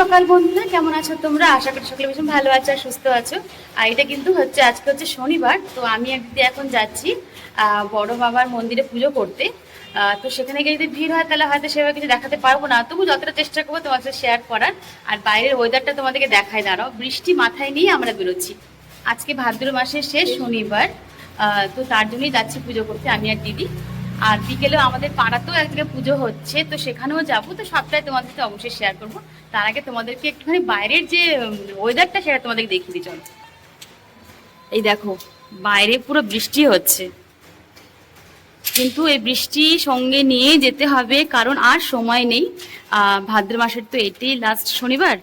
সকাল বন্ধুরা, কেমন আছো তোমরা? আশা করি সকলে ভীষণ ভালো আছো আর সুস্থ আছো। আর এটা কিন্তু আজকে হচ্ছে শনিবার, তো আমি এখন যাচ্ছি বড় বাবার মন্দিরে পুজো করতে। তো সেখানে গিয়ে যদি ভিড় হয় তাহলে হয়তো সেভাবে কিছু দেখাতে পারবো না, তবু যতটা চেষ্টা করবো তোমার সাথে শেয়ার করার। আর বাইরের ওয়েদারটা তোমাদেরকে দেখায়, দাঁড়াও, বৃষ্টি মাথায় নিয়ে আমরা বেরোচ্ছি। আজকে ভাদ্র মাসের শেষ শনিবার, তো তার জন্যই যাচ্ছি পুজো করতে আমি আর দিদি। আর বিকেলেও আমাদের পাড়াতেও এক জায়গায় পুজো হচ্ছে, তো সেখানেও যাবো। তো সবটাই তোমাদের সাথে অবশ্যই শেয়ার করবো। তার আগে তোমাদেরকে একটুখানি বাইরের যে ওয়েদারটা সেটা তোমাদেরকে দেখিয়ে দিই, চলো। এই দেখো, বাইরে পুরো বৃষ্টি হচ্ছে, কিন্তু এই বৃষ্টি সঙ্গে নিয়ে যেতে হবে, কারণ আর সময় নেই। ভাদ্র মাসের তো এটাই লাস্ট শনিবার,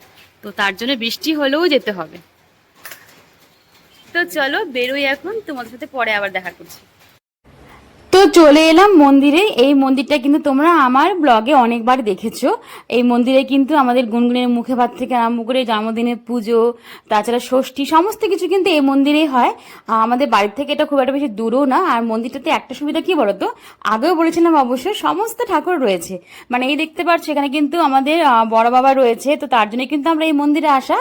তো তার জন্য বৃষ্টি হলেও যেতে হবে। তো চলো বেরোই এখন, তোমাদের সাথে পরে আবার দেখা করছি। তো চলে এলাম মন্দিরে। এই মন্দিরটা কিন্তু তোমরা আমার ব্লগে অনেকবার দেখেছো। এই মন্দিরে কিন্তু আমাদের গুনগুনের মুখে ভাত থেকে আরম্ভ করে জন্মদিনের পুজো, তাছাড়া ষষ্ঠী, সমস্ত কিছু কিন্তু এই মন্দিরেই হয়। আমাদের বাড়ি থেকে এটা খুব একটা বেশি দূরও না। আর মন্দিরটাতে একটা সুবিধা কি বলতো, আগেও বলেছিলাম অবশ্য, সমস্ত ঠাকুর রয়েছে। মানে এই দেখতে পাচ্ছ এখানে কিন্তু আমাদের বড় বাবা রয়েছে, তো তার জন্য কিন্তু আমরা এই মন্দিরে আসা,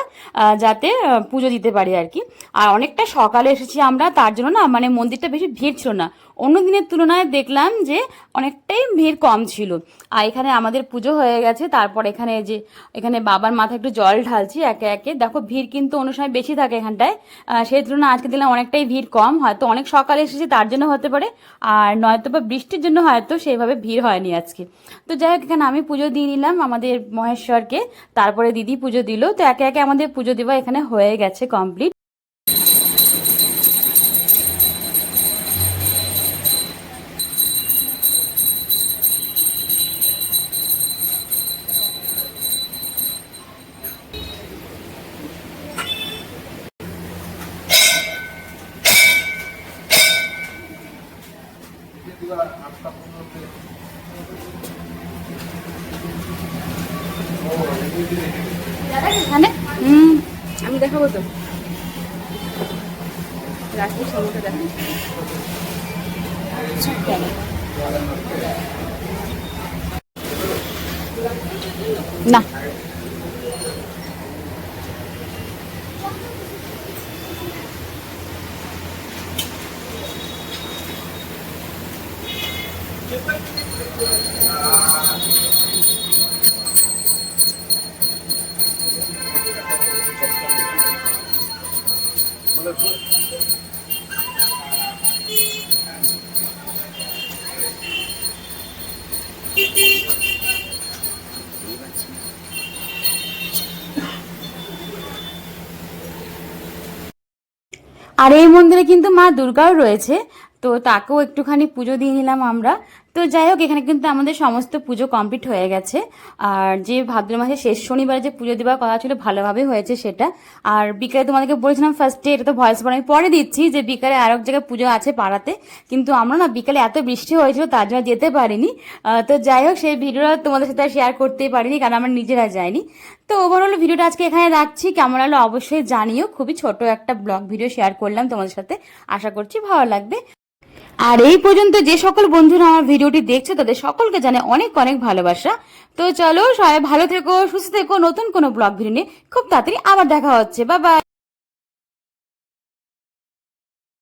যাতে পুজো দিতে পারি আর কি। আর অনেকটা সকালে এসেছি আমরা, তার জন্য না মানে মন্দিরটা বেশি ভিড় ছিল না। অন্য দিনের তুলনায় দেখলাম যে অনেকটাই ভিড় কম ছিল। আর এখানে আমাদের পুজো হয়ে গেছে, তারপর এখানে বাবার মাথায় একটু জল ঢালছি একে একে। দেখো ভিড় কিন্তু অন্য সময় বেশি থাকে এখানটায়, সেই তুলনায় আজকে দিলাম অনেকটাই ভিড় কম। হয়তো অনেক সকালে এসেছি তার জন্য হতে পারে, আর নয়তো বা বৃষ্টির জন্য হয়তো সেইভাবে ভিড় হয়নি আজকে। তো যাই হোক, এখানে আমি পুজো দিয়ে নিলাম আমাদের মহেশ্বরকে, তারপরে দিদি পুজো দিল। তো একে একে আমাদের পুজো দেওয়া এখানে হয়ে গেছে কমপ্লিট। এখানে আমি দেখাবো তো, রাস্তার সামনেটা দেখো না। আর এই মন্দিরে কিন্তু মা দুর্গাও রয়েছে, তো তাকেও একটুখানি পুজো দিয়ে নিলাম আমরা। তো যাই হোক, এখানে কিন্তু আমাদের সমস্ত পুজো কমপ্লিট হয়ে গেছে। আর যে ভাদ্র মাসের শেষ শনিবারে যে পুজো দেওয়ার কথা ছিল, ভালোভাবে হয়েছে সেটা। আর বিকালে তোমাদেরকে বলেছিলাম ফার্স্টে, এটা তো ভয়েস পর আমি পরে দিচ্ছি, যে বিকালে আর এক জায়গায় পুজো আছে পাড়াতে, কিন্তু আমরা না বিকালে এত বৃষ্টি হয়েছিল তার জন্য যেতে পারিনি। তো যাই হোক, সেই ভিডিওটা তোমাদের সাথে শেয়ার করতেই পারিনি, কারণ আমরা নিজেরা যাইনি। তো ওভারঅল ভিডিওটা আজকে এখানে রাখছি, কেমন হলো অবশ্যই জানিও। খুবই ছোট একটা ব্লগ ভিডিও শেয়ার করলাম তোমাদের সাথে, আশা করছি ভালো লাগবে। আর এই পর্যন্ত যে সকল বন্ধুরা আমার ভিডিওটি দেখছো তাদের সকলকে জানাই অনেক অনেক ভালোবাসা। তো চলো, সবাই ভালো থেকো, সুস্থ থেকো। নতুন কোনো ব্লগ ভিডিও নিয়ে খুব তাড়াতাড়ি আবার দেখা হচ্ছে। Bye bye.